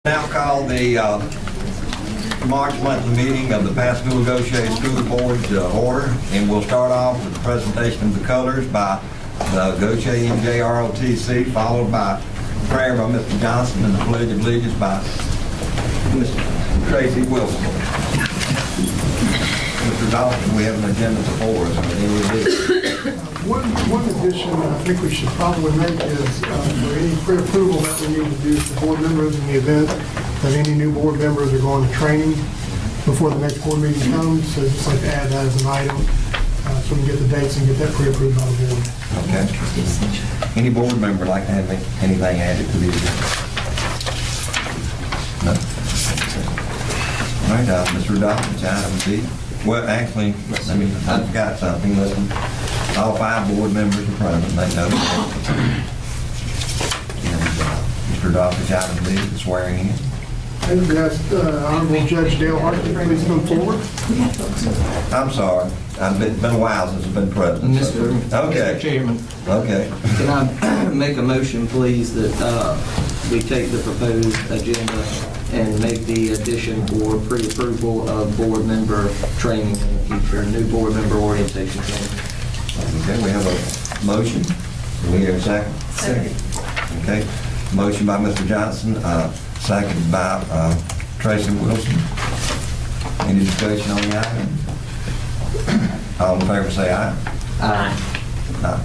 Now call the March monthly meeting of the Pascagoula-Gautier School Board to order, and we'll start off with the presentation of the colors by the Gautier NJROTC, followed by prayer by Mr. Johnson and the Pledge of Allegiance by Mr. Tracy Wilson. Mr. Dawson, we have an agenda before us. One addition I think we should probably make is for any pre-approval that we need to do for board members in the event that any new board members are going to training before the next board meeting comes. So just like to add that as an item so we can get the dates and get that pre-approved by the board. Okay. Any board member like to have anything added to the agenda? No? All right, Mr. Dawson, it's item D. Well, actually, I forgot something. Listen, all 5 board members are present. They know that. And Mr. Dawson, item D, the swearing in. And we ask Honorable Judge Dale Hartley, please come forward. I'm sorry. It's been a while since I've been president. Mr. Chairman. Okay. Can I make a motion, please, that we take the proposed agenda and make the addition for pre-approval of board member training in the future, new board member orientation training? Okay, we have a motion. Do we hear a second? Second. Okay. Motion by Mr. Johnson, seconded by Tracy Wilson. Any discussion on the item? All in favor say aye. Aye. Aye.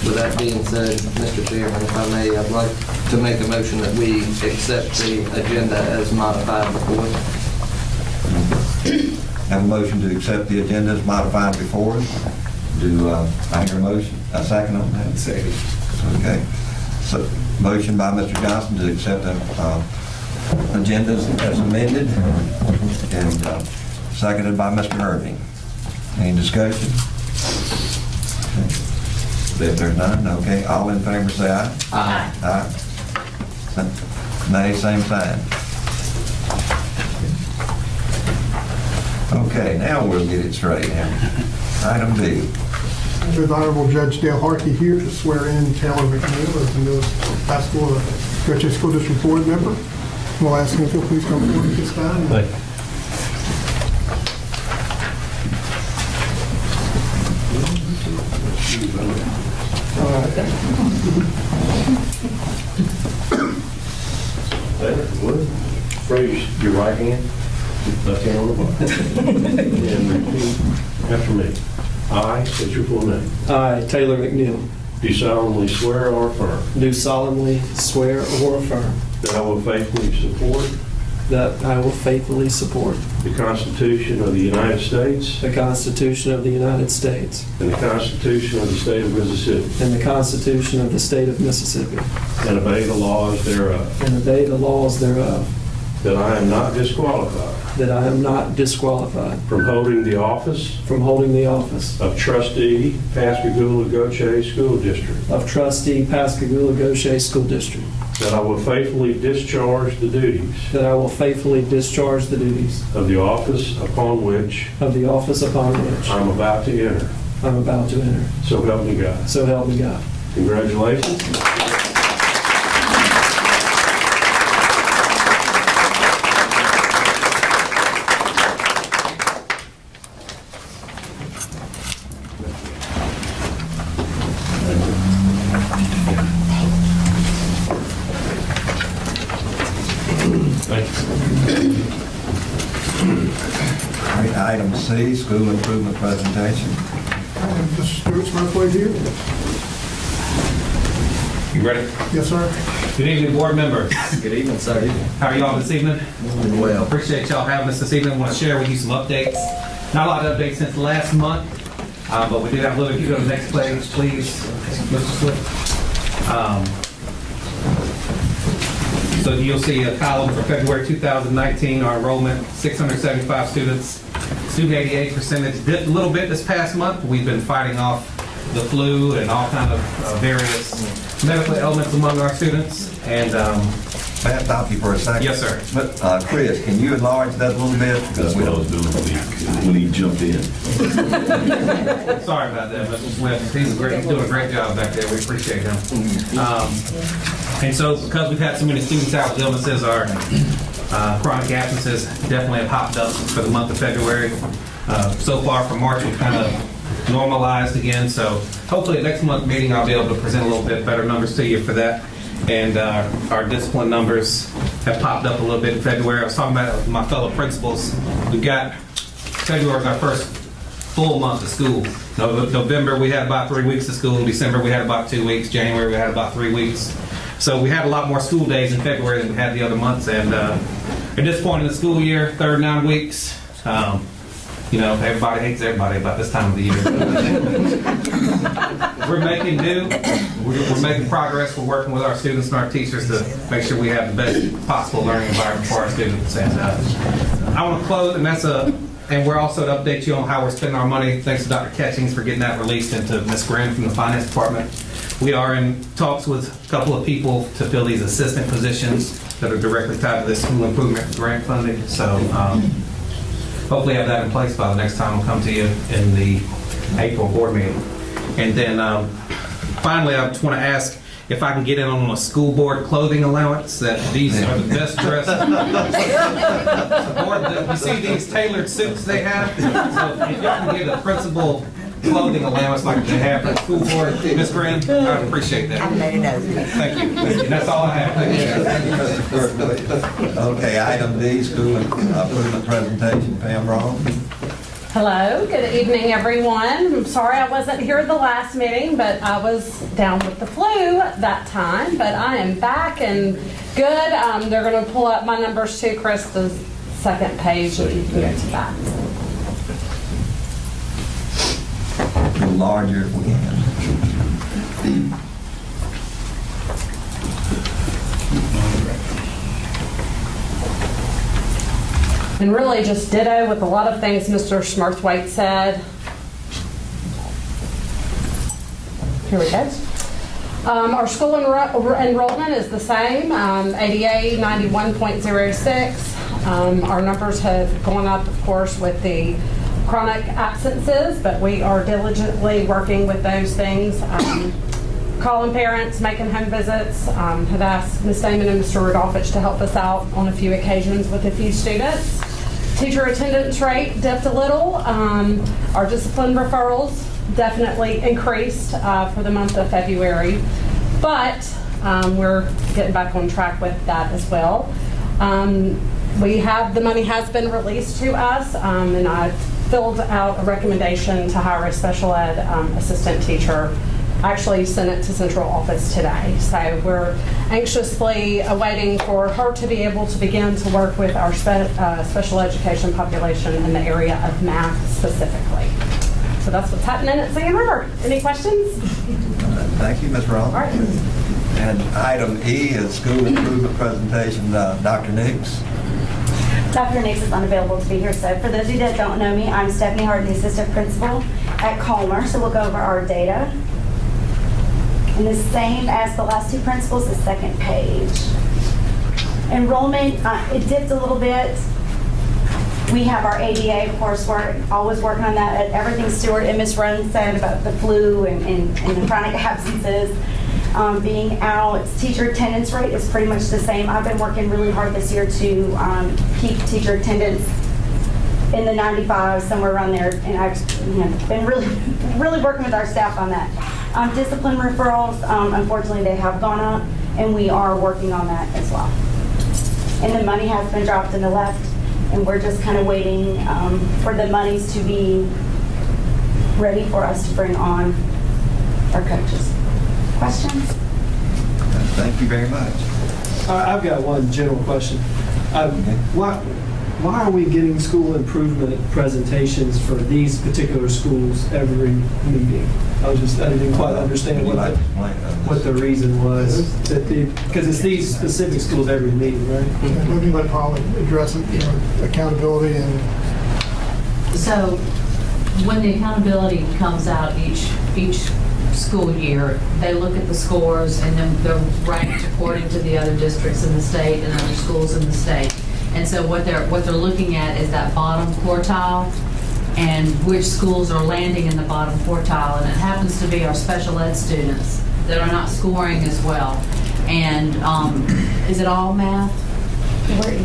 With that being said, Mr. Chairman, if I may, I'd like to make a motion that we accept the agenda as modified before. Have a motion to accept the agenda as modified before us. Do I hear a motion? A second on that? Second. Okay. So, motion by Mr. Johnson to accept the agendas as amended, and seconded by Mr. Irving. Any discussion? Okay. If there's none, okay. All in favor say aye. Aye. Aye. Nay, same sign. Okay, now we'll get it straight. Item B. With Honorable Judge Dale Hartley here to swear in Taylor McNeil as the newest Pascagoula-Gautier School District Board member. We'll ask him if he'll please come forward at this time. Raise your right hand, left hand on the Bible, and repeat after me. I, state your full name, I, Taylor McNeil, do solemnly swear or affirm do solemnly swear or affirm that I will faithfully support that I will faithfully support the Constitution of the United States the Constitution of the United States and the Constitution of the State of Mississippi, and the Constitution of the State of Mississippi, and obey the laws thereof, and obey the laws thereof, that I am not disqualified that I am not disqualified from holding the office from holding the office of trustee, Pascagoula-Gautier School District, of trustee, Pascagoula-Gautier School District, that I will faithfully discharge the duties that I will faithfully discharge the duties of the office upon which of the office upon which I'm about to enter. I'm about to enter. So help me God. So help me God. Congratulations. All right, item C, school improvement presentation. Mr. Stewart Smurfway here. You ready? Yes, sir. Good evening, board members. Good evening, sir. How are y'all this evening? Well, Appreciate y'all having us this evening. I want to share with you some updates. Not a lot of updates since last month, but we did have a little. If you go to the next page, please, Mr. Swift. So you'll see a column for February 2019, our enrollment, 675 students. Student 88 percentage dipped a little bit this past month. We've been fighting off the flu and all kind of various medical ailments among our students. And, May I stop you for a second? yes, sir. But, Chris, can you enlarge that a little bit? That's what I was doing when he jumped in. Sorry about that, Mr. Swift. He's doing a great job back there. We appreciate him. And so because we've had so many students out with illnesses, our chronic absences definitely have hopped up for the month of February. So far for March, we've kind of normalized again. So hopefully at next month's meeting, I'll be able to present a little bit better numbers to you for that. And our discipline numbers have popped up a little bit in February. I was talking about it with my fellow principals. We've got February is our first full month of school. November, we had about 3 weeks of school. In December, we had about 2 weeks. January, we had about 3 weeks. So we had a lot more school days in February than we had the other months. And at this point in the school year, third 9 weeks, everybody hates everybody about this time of the year. We're making do. We're making progress. We're working with our students and our teachers to make sure we have the best possible learning environment for our students. And I want to close, and we're also to update you on how we're spending our money. Thanks to Dr. Catchings for getting that released, and to Ms. Graham from the Finance Department. We are in talks with a couple of people to fill these assistant positions that are directly tied to this school improvement grant funding. So hopefully have that in place by the next time we'll come to you in the April board meeting. And then finally, I just want to ask if I can get in on a school board clothing allowance, that these are the best dressed. You see these tailored suits they have? So if y'all can get a principal clothing allowance like they have for the school board, Ms. Graham, I'd appreciate that. Thank you. And that's all I have. Thank you. Okay, item D, school improvement presentation, Pam Ross. Hello, good evening, everyone. I'm sorry I wasn't here at the last meeting, but I was down with the flu that time. But I am back and good. They're going to pull up my numbers too, Chris, the second page, if you can go to that. A little larger if we can. And really just ditto with a lot of things Mr. Schmerthwaite said. Here we go. Our school enrollment is the same, ADA 91.06. Our numbers have gone up, of course, with the chronic absences, but we are diligently working with those things. Calling parents, making home visits. Have asked Ms. Damon and Mr. Rudolphich to help us out on a few occasions with a few students. Teacher attendance rate dipped a little. Our discipline referrals definitely increased for the month of February, but we're getting back on track with that as well. The money has been released to us, and I filled out a recommendation to hire a special ed assistant teacher. I actually sent it to central office today. So we're anxiously awaiting for her to be able to begin to work with our special education population in the area of math specifically. So that's what's happening at Singing River. Any questions? Thank you, Ms. Ross. All right. And item E is school improvement presentation, Dr. Nix. Dr. Nix is unavailable to be here, so for those of you that don't know me, I'm Stephanie Hart, the assistant principal at Colmer. So we'll go over our data. And the same as the last two principals, the second page. Enrollment, it dipped a little bit. We have our ADA, of course, we're always working on that. Everything Stuart and Ms. Run said about the flu and the chronic absences being out. Teacher attendance rate is pretty much the same. I've been working really hard this year to keep teacher attendance in the 95, somewhere around there, and I've been really working with our staff on that. Discipline referrals, unfortunately, they have gone up, and we are working on that as well. And the money has been dropped in the left, and we're just kind of waiting for the monies to be ready for us to bring on our coaches. Questions? Thank you very much. I've got one general question. Why are we getting school improvement presentations for these particular schools every meeting? I didn't quite understand what the reason was. Because it's these specific schools every meeting, right? Let me let Paul address it, accountability and... So when the accountability comes out each school year, they look at the scores and then they're ranked according to the other districts in the state and other schools in the state. And so what they're looking at is that bottom quartile and which schools are landing in the bottom quartile. And it happens to be our special ed students that are not scoring as well. And is it all math?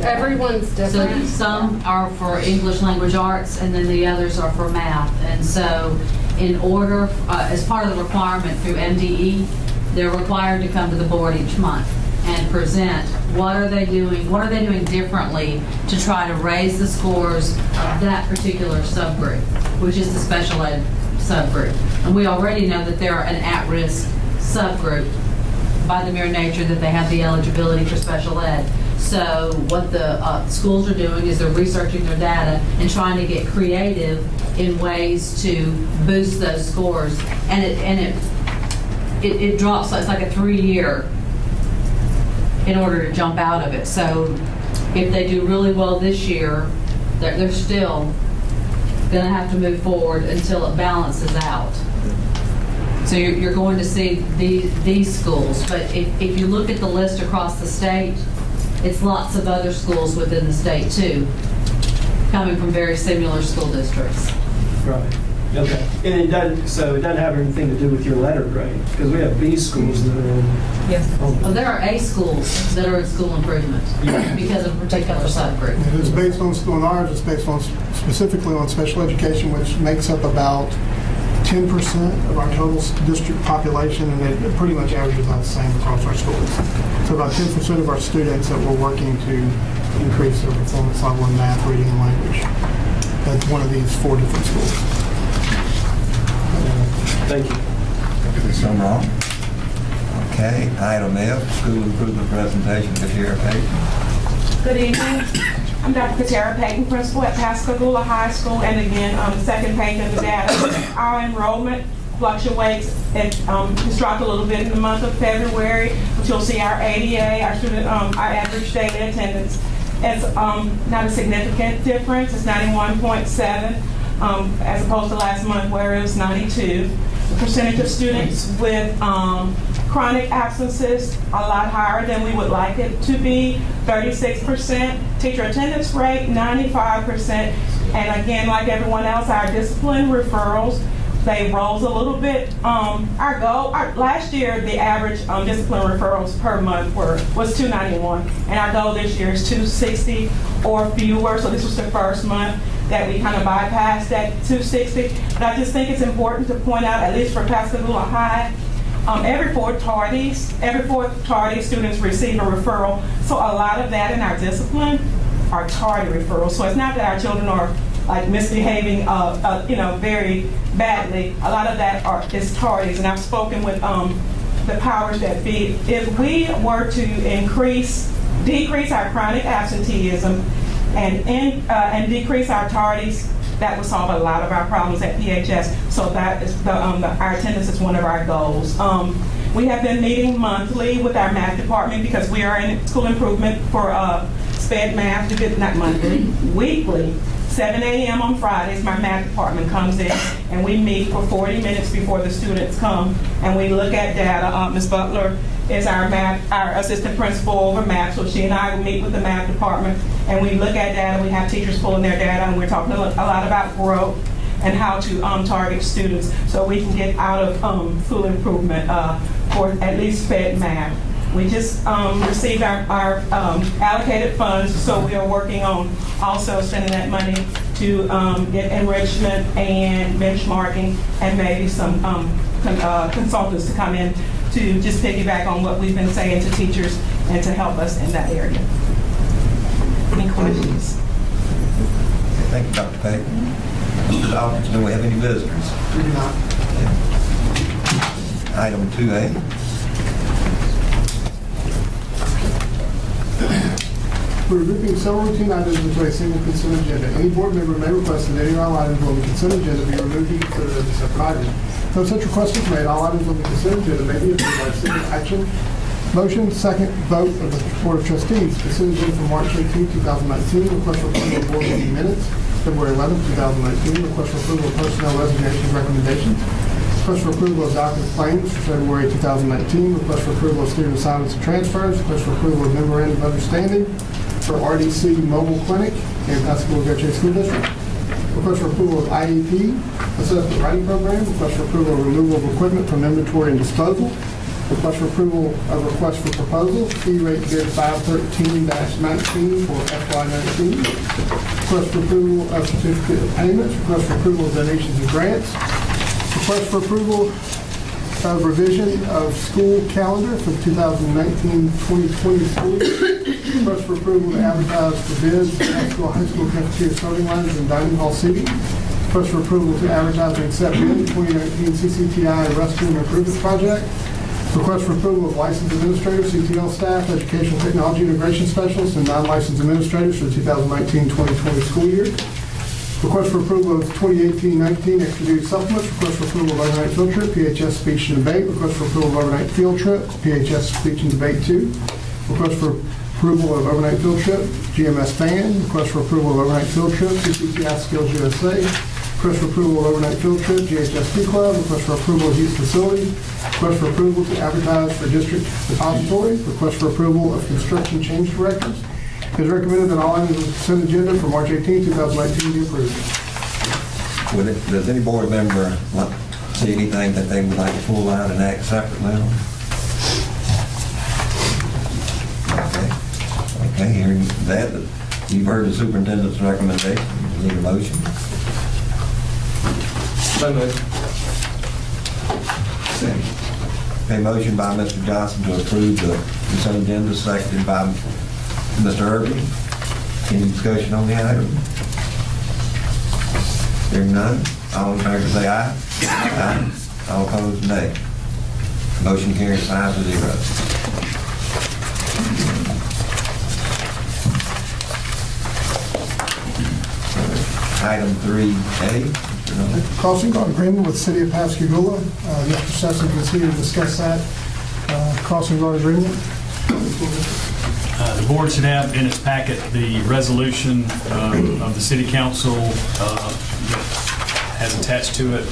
Everyone's So different. some are for English language arts and then the others are for math. And so in order, as part of the requirement through MDE, they're required to come to the board each month and present what are they doing differently to try to raise the scores of that particular subgroup, which is the special ed subgroup. And we already know that they're an at-risk subgroup by the mere nature that they have the eligibility for special ed. So what the schools are doing is they're researching their data and trying to get creative in ways to boost those scores. And it drops, so it's like a 3-year in order to jump out of it. So if they do really well this year, they're still going to have to move forward until it balances out. So you're going to see these schools. But if you look at the list across the state, it's lots of other schools within the state too, coming from very similar school districts. Right. Okay. And it doesn't have anything to do with your letter grade, because we have B schools that are in. Yes. Oh, there are A schools that are in school improvement because of a particular subgroup. It is based on school, and ours is based on specifically on special education, which makes up about 10% of our total district population, and it pretty much averages about the same across our schools. So about 10% of our students that we're working to increase their performance level in math, reading, and language. That's one of these 4 different schools. Thank you. Some wrong. Okay, item F, school improvement presentation, Katia Payton. Good evening. I'm Dr. Katia Payton, principal at Pascagoula High School, and again, on the second page of the data, our enrollment fluctuates. It's dropped a little bit in the month of February, but you'll see our ADA, our student, our average daily attendance, is not a significant difference. It's 91.7 as opposed to last month where it was 92. The percentage of students with chronic absences a lot higher than we would like it to be, 36%. Teacher attendance rate, 95%. And again, like everyone else, our discipline referrals, they rose a little bit. Our goal, last year, the average discipline referrals per month was 291. And our goal this year is 260 or fewer. So this was the first month that we kind of bypassed that 260. But I just think it's important to point out, at least for Pascagoula High, every fourth tardy students receive a referral. So a lot of that in our discipline are tardy referrals. So it's not that our children are like misbehaving, very badly. A lot of that is tardies, and I've spoken with the powers that be. If we were to decrease our chronic absenteeism and decrease our tardies, that would solve a lot of our problems at PHS. So that is our attendance is one of our goals. We have been meeting monthly with our math department because we are in school improvement for SPED math, not monthly, weekly. 7 a.m. on Fridays, my math department comes in and we meet for 40 minutes before the students come, and we look at data. Ms. Butler is our assistant principal over math, so she and I will meet with the math department and we look at data. We have teachers pulling their data, and we're talking a lot about growth and how to target students so we can get out of school improvement for at least SPED math. We just received our allocated funds, so we are working on also spending that money to get enrichment and benchmarking and maybe some consultants to come in to just piggyback on what we've been saying to teachers and to help us in that area. Any questions? Thank you, Dr. Payton. Mr. Dawkins, do we have any visitors? We do not. Item 2A. We're grouping several routine items into a single consent agenda. Any board member may request that any of all items on the consent agenda be removed and considered as a separate item. No such request is made. All items on the consent agenda may be approved by a single action. Motion, second vote of the Board of Trustees. Consent agenda for March 18, 2019. Request for approval of board meeting minutes. February 11, 2019. Request for approval of personnel resignation recommendations. Request for approval of docket claims for February 2019. Request for approval of student assignments and transfers. Request for approval of memorandum of understanding for RDC Mobile Clinic and Pascagoula-Gautier School District. Request for approval of IEP Assessment Writing Program. Request for approval of removal of equipment from inventory and disposal. Request for approval of request for proposal, fee rate bid 513-19 for FY19. Request for approval of certificate of payments. Request for approval of donations and grants. Request for approval of revision of school calendar for 2019-2020 school year. Request for approval to advertise for bids for high school cafeteria starting lines and dining hall seating. Request for approval to advertise and accept bid 2019 CCTI restroom improvement project. Request for approval of licensed administrators, CTL staff, educational technology integration specialists, and non-licensed administrators for the 2019-2020 school year. Request for approval of 2018-19 extra duty supplements. Request for approval of overnight field trip, PHS speech and debate. Request for approval of overnight field trip, PHS speech and debate 2. Request for approval of overnight field trip, GMS band. Request for approval of overnight field trip, CCTI Skills USA. Request for approval of overnight field trip, GHSP Club. Request for approval of youth facility. Request for approval to advertise for district depository. Request for approval of construction change directors. It is recommended that all items on the consent agenda for March 18, 2019 be approved. Does any board member see anything that they would like to pull out and act separately on? Okay, hearing that, you've heard the superintendent's recommendation. You need a motion? So moved. Second. Okay, motion by Mr. Johnson to approve the consent agenda, seconded by Mr. Irving. Any discussion on the item? Hearing none, all in favor say aye. Aye. All opposed, nay. Motion carries 5-0. Item 3A. Crossing guard agreement with the City of Pascagoula. Mr. Sessom is here to discuss that crossing guard agreement. The board should have in its packet the resolution of the City Council that has attached to it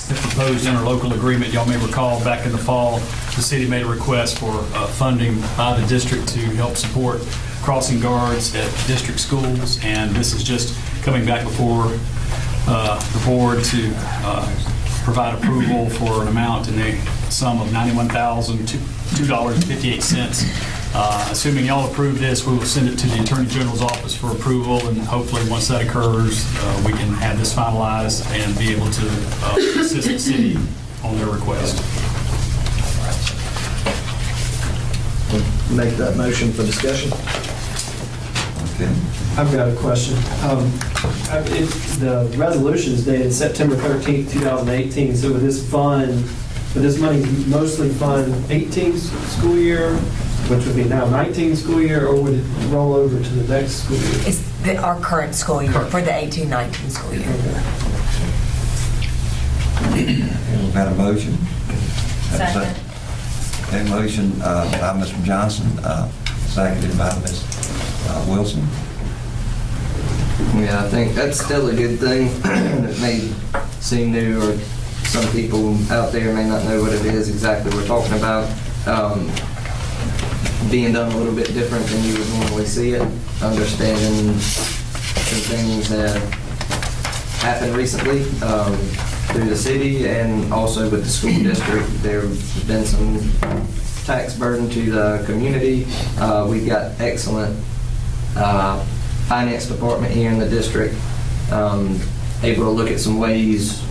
the proposed interlocal agreement. Y'all may recall back in the fall, the city made a request for funding by the district to help support crossing guards at district schools, and this is just coming back before the board to provide approval for an amount in the sum of $91,002.58. Assuming y'all approve this, we will send it to the Attorney General's office for approval, and hopefully once that occurs, we can have this finalized and be able to assist the city on their request. Make that motion for discussion. Okay. I've got a question. The resolution is dated September 13th, 2018, so would this money mostly fund 18 school year, which would be now 19 school year, or would it roll over to the next school year? It's our current school year, for the 18-19 school year. We've got a motion. Second. Okay, motion by Mr. Johnson, seconded by Ms. Wilson. Yeah, I think that's still a good thing. It may seem new, or some people out there may not know what it is exactly we're talking about. Being done a little bit different than you would normally see it, understanding some things that happened recently through the city and also with the school district. There's been some tax burden to the community. We've got excellent finance department here in the district, able to look at some ways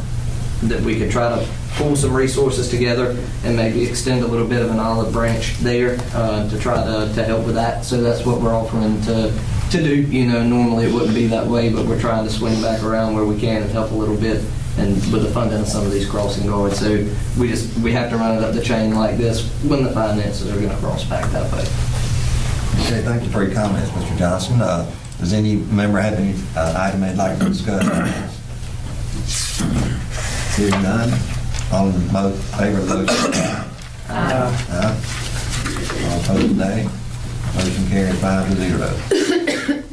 that we could try to pull some resources together and maybe extend a little bit of an olive branch there to try to help with that. So that's what we're offering to do. You know, normally it wouldn't be that way, but we're trying to swing back around where we can and help a little bit, and with the funding of some of these crossing guards. So we have to run it up the chain like this when the finances are going to cross back that way. Okay, thank you for your comments, Mr. Johnson. Does any member have any item they'd like to discuss? Hearing none, all in favor of the motion? Aye. All opposed, nay. Motion carried 5-0.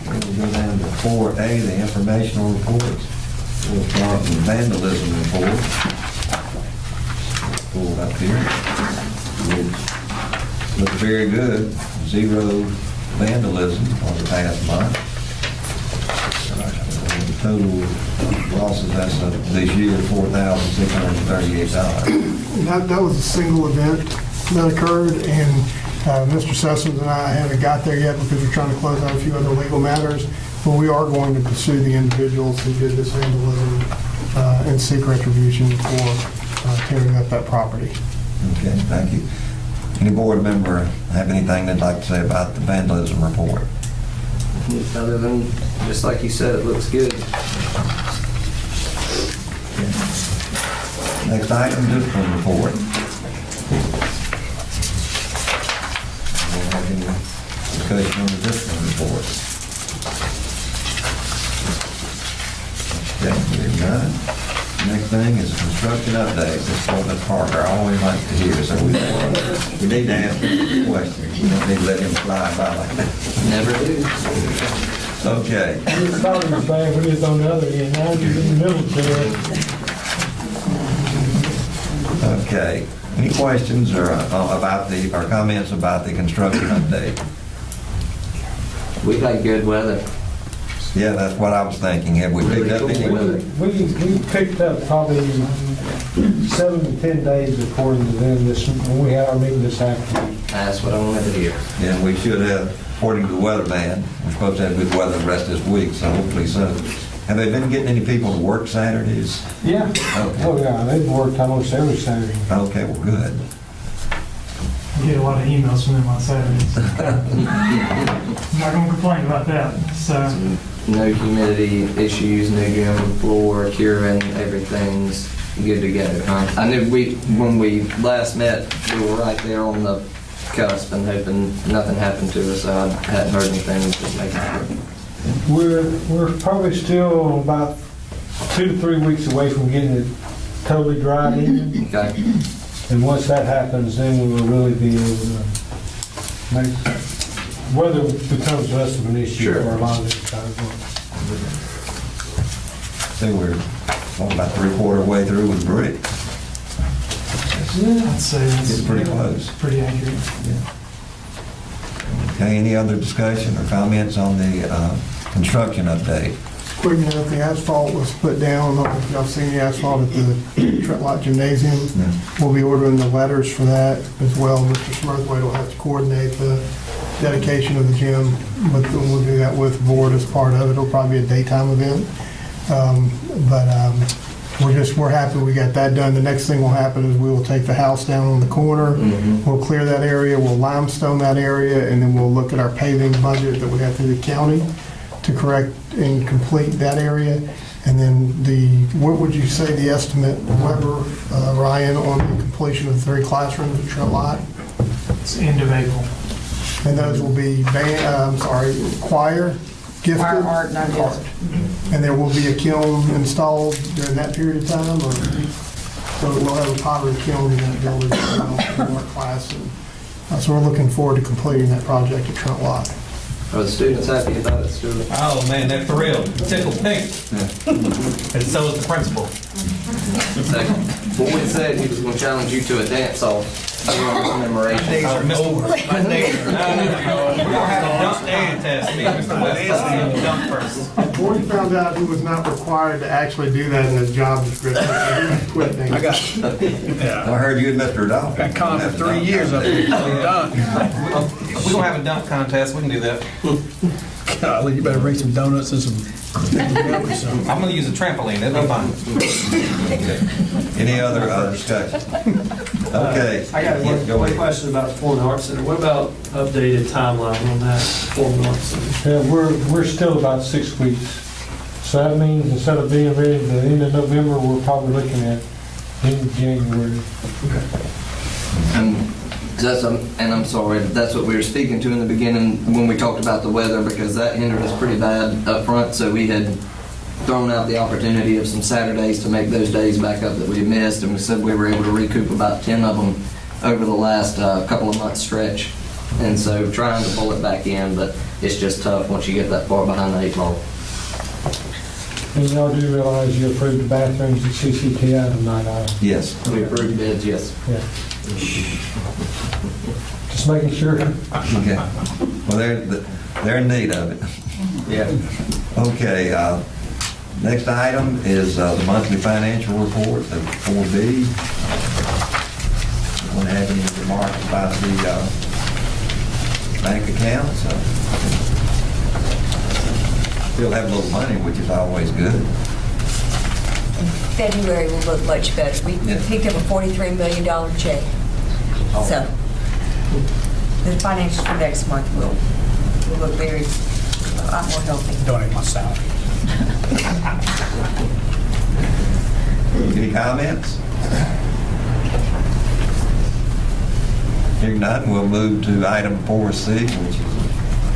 We'll go down to 4A, the informational reports. We'll start with vandalism report. Pull it up here. It looks very good. 0 vandalism on the past month. The total losses as of this year, $4,638. That was a single event that occurred, and Mr. Sessoms and I haven't got there yet because we're trying to close out a few other legal matters, but we are going to pursue the individuals who did this vandalism and seek retribution for tearing up that property. Okay, thank you. Any board member have anything they'd like to say about the vandalism report? Other than, just like you said, it looks good. Next item, discipline report. We'll have any discussion on the discipline report. Okay, hearing none. Next thing is a construction update. This is what Ms. Parker always likes to hear, so we need to ask him questions. We don't need to let him fly by like that. Never do. Okay. We started the bag, we just on the other end, now you're in the middle there. Okay. Any questions or or comments about the construction update? We've had good weather. Yeah, that's what I was thinking. Have we picked up any weather? We picked up probably 7 to 10 days according to them when we had our meeting this afternoon. That's what I wanted to hear. Yeah, we should have, according to the weatherman, we're supposed to have good weather the rest of this week, so hopefully so. Have they been getting any people to work Saturdays? Yeah. Okay. Oh, yeah, they've worked almost every Saturday. Okay, well, good. I get a lot of emails from them on Saturdays. I'm not going to complain about that. So, No humidity issues, no gym floor, curing, everything's good to go, huh? I knew when we last met, we were right there on the cusp and hoping nothing happened to us. I hadn't heard anything, just making sure. We're probably still about 2 to 3 weeks away from getting it totally dried in. Okay. And once that happens, then we will really be able to make, weather becomes less of an issue for a lot of these guys. So we're about 3/4 way through with brick. I'd say It's pretty close. pretty accurate. Okay, any other discussion or comments on the construction update? Quick note, the asphalt was put down, I don't know if y'all seen the asphalt at the Trent Lot Gymnasium. We'll be ordering the letters for that as well. Mr. Smurthwaite will have to coordinate the dedication of the gym, but we'll do that with the board as part of it. It'll probably be a daytime event. We're happy we got that done. The next thing will happen is we will take the house down on the corner. We'll clear that area, we'll limestone that area, and then we'll look at our paving budget that we have through the county to correct and complete that area. And then what would you say the estimate, Weber, Ryan, on the completion of the 3 classrooms at Trent Lot? It's end of April. And those will be choir, gifted? Choir, art, no gift. And there will be a kiln installed during that period of time, or, so we'll have a pottery kiln in that building for our class. And so we're looking forward to completing that project at Trent Lot. Are the students happy about it, Stuart? Oh, man, they're thrilled. Tickled pink. And so is the principal. Boyd said he was going to challenge you to a dance-off. Commemoration. My neighbor. We're going to have a dunk stand test. Me and Mr. West dunk first. Boyd found out he was not required to actually do that in his job description, so he quit things. I heard you and Mr. Adolph. Got caught for 3 years up there. Done. We're going to have a dunk contest. We can do that. Golly, you better bring some donuts and some. I'm going to use a trampoline. That'll be fine. Any other discussion? Okay. I got one question about the Performing Arts Center. What about updated timeline on that Performing Arts Center? Yeah, we're still about 6 weeks. So that means instead of being ready at the end of November, we're probably looking at end of January. And I'm sorry, that's what we were speaking to in the beginning when we talked about the weather, because that hindered us pretty bad up front. So we had thrown out the opportunity of some Saturdays to make those days back up that we had missed, and we said we were able to recoup about 10 of them over the last couple of months stretch. And so trying to pull it back in, but it's just tough once you get that far behind the 8 ball. And y'all do realize you approved the bathrooms at CCTI tonight, Yes. We approved bids, yes. Yeah. Just making sure. Okay. Well, they're in need of it. Yeah. Okay, next item is the monthly financial report of 4B. Want to have any remarks about the bank accounts? Still have a little money, which is always good. February will look much better. We picked up a $43 million check. So the financials for next month will look a lot more healthy. Donate my salary. Any comments? Hearing none, we'll move to item 4C, which is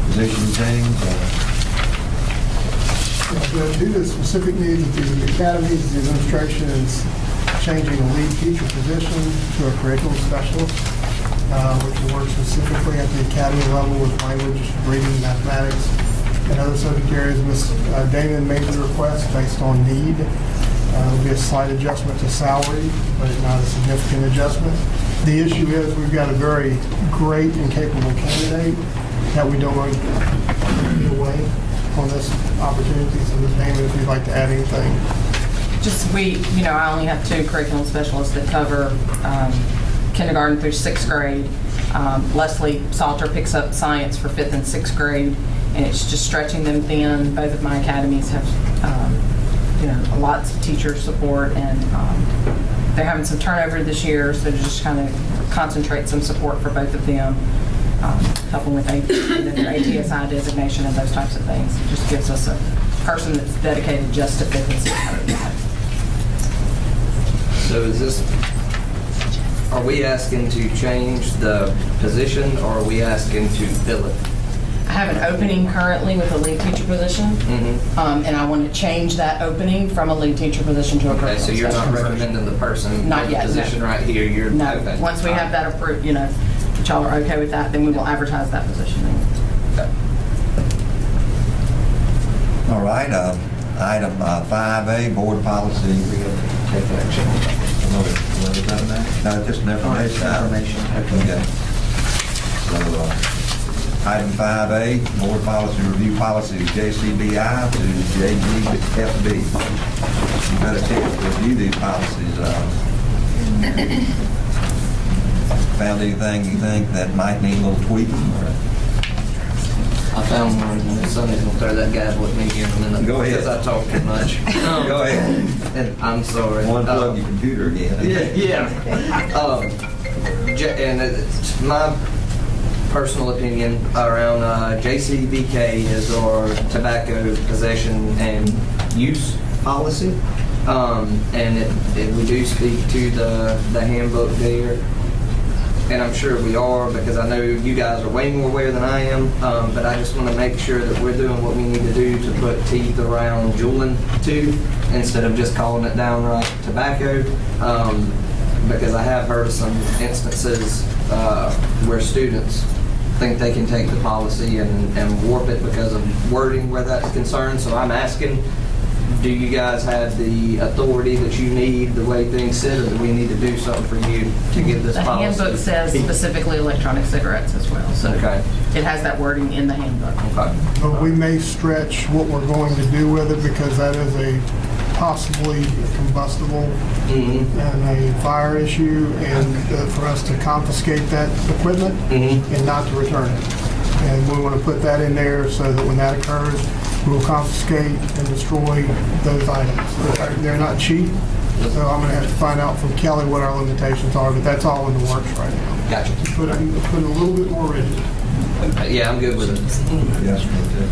position change. Due to the specific needs of the academies, the administration is changing a lead teacher position to a curriculum specialist, which will work specifically at the academy level with language, reading, mathematics, and other subject areas. Ms. Damon made the request based on need. There'll be a slight adjustment to salary, but not a significant adjustment. The issue is we've got a very great and capable candidate that we don't want to give away on this opportunity. So Ms. Damon, if you'd like to add anything. Just I only have 2 curriculum specialists that cover kindergarten through 6th grade. Leslie Salter picks up science for 5th and 6th grade, and it's just stretching them thin. Both of my academies have, lots of teacher support, and they're having some turnover this year, so to just kind of concentrate some support for both of them, helping with their ATSI designation and those types of things. It just gives us a person that's dedicated just to 5th and 6th grade. So are we asking to change the position, or are we asking to fill it? I have an opening currently with a lead teacher position, and I want to change that opening from a lead teacher position to a curriculum Okay, so you're not specialist. recommending the person, Not yet, the position no. right here, you're... No, okay. once we have that approved, if y'all are okay with that, then we will advertise that position. Okay. All right, item 5A, board policy. Take action. No, just an information. Okay. So, item 5A, board policy review policies, JCBI to JGFB. You've had a chance to review these policies. Found anything you think that might need a little tweaking? I found one, and Sonny's gonna throw that gavel at me here in a minute. Go ahead. Because I talk too much. Go ahead. And I'm sorry. Unplug your computer again. Yeah. And it's my personal opinion around JCBK is our tobacco possession and use policy. And we do speak to the handbook there. And I'm sure we are, because I know you guys are way more aware than I am, but I just want to make sure that we're doing what we need to do to put teeth around juuling too, instead of just calling it downright tobacco, because I have heard of some instances where students think they can take the policy and warp it because of wording where that's concerned. So I'm asking, do you guys have the authority that you need the way things sit, or do we need to do something for you to give this The policy? handbook says specifically electronic cigarettes as well, so Okay. it has that wording in the handbook. Okay. But we may stretch what we're going to do with it, because that is a possibly combustible and a fire issue, and for us to confiscate that equipment and not to return it. And we want to put that in there so that when that occurs, we'll confiscate and destroy those items. They're not cheap, so I'm going to have to find out from Kelly what our limitations are, but that's all in the works right now. Gotcha. Put it a little bit more rigid. Yeah, I'm good with it. Yes, me too.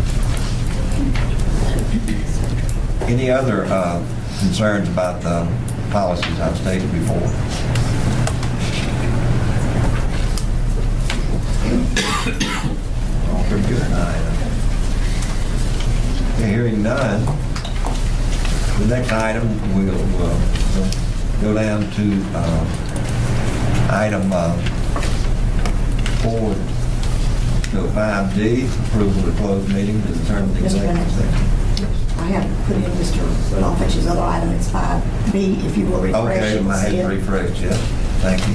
Any other concerns about the policies I've stated before? All pretty good tonight. Hearing none, the next item we'll go down to item 5D, approval to close meeting to determine the executive session. I have put in Mr. Lawfitch's other item, it's 5B, if you will refresh. Okay, and my see head's it. refreshed, yes. Thank you.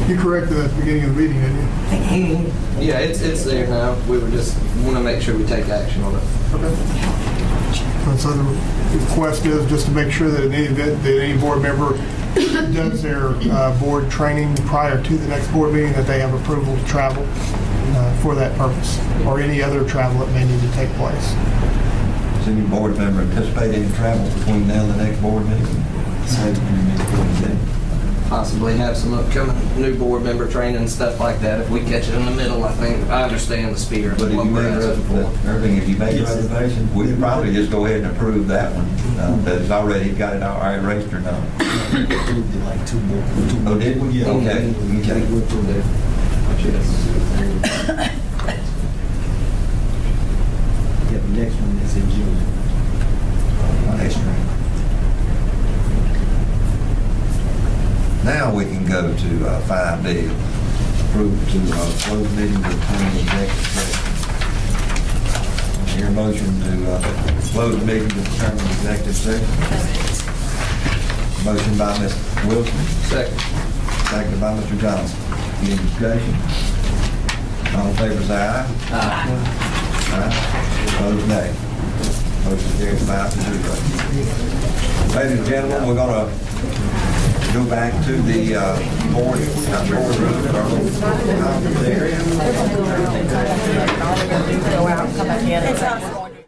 You corrected that at the beginning of the meeting, didn't you? Yeah, it's there now. We were just, want to make sure we take action on it. And so the request is just to make sure that in any event that any board member does their board training prior to the next board meeting, that they have approval to travel for that purpose, or any other travel that may need to take place. Does any board member anticipate any travel between now and the next board meeting? Possibly have some upcoming new board member training and stuff like that. If we catch it in the middle, I think, I understand the spirit But of if what you we're made asking for. Irving, if you made reservations, we could probably just go ahead and approve that one. That it's already got it all right erased or not. Like two more. Oh, did we? Yeah. Okay. Yeah, the next one is in June. Next one. Now we can go to 5B, approve to close meeting to determine executive session. Your motion to close the meeting to determine executive session. Motion by Mr. Wilson. Second. Seconded by Mr. Johnson. Any discussion? All in favor, say aye. Aye. Opposed, nay. Motion carries 5-0. Ladies and gentlemen, we're going to go back to the board room at our local conference area. Go out, come back in.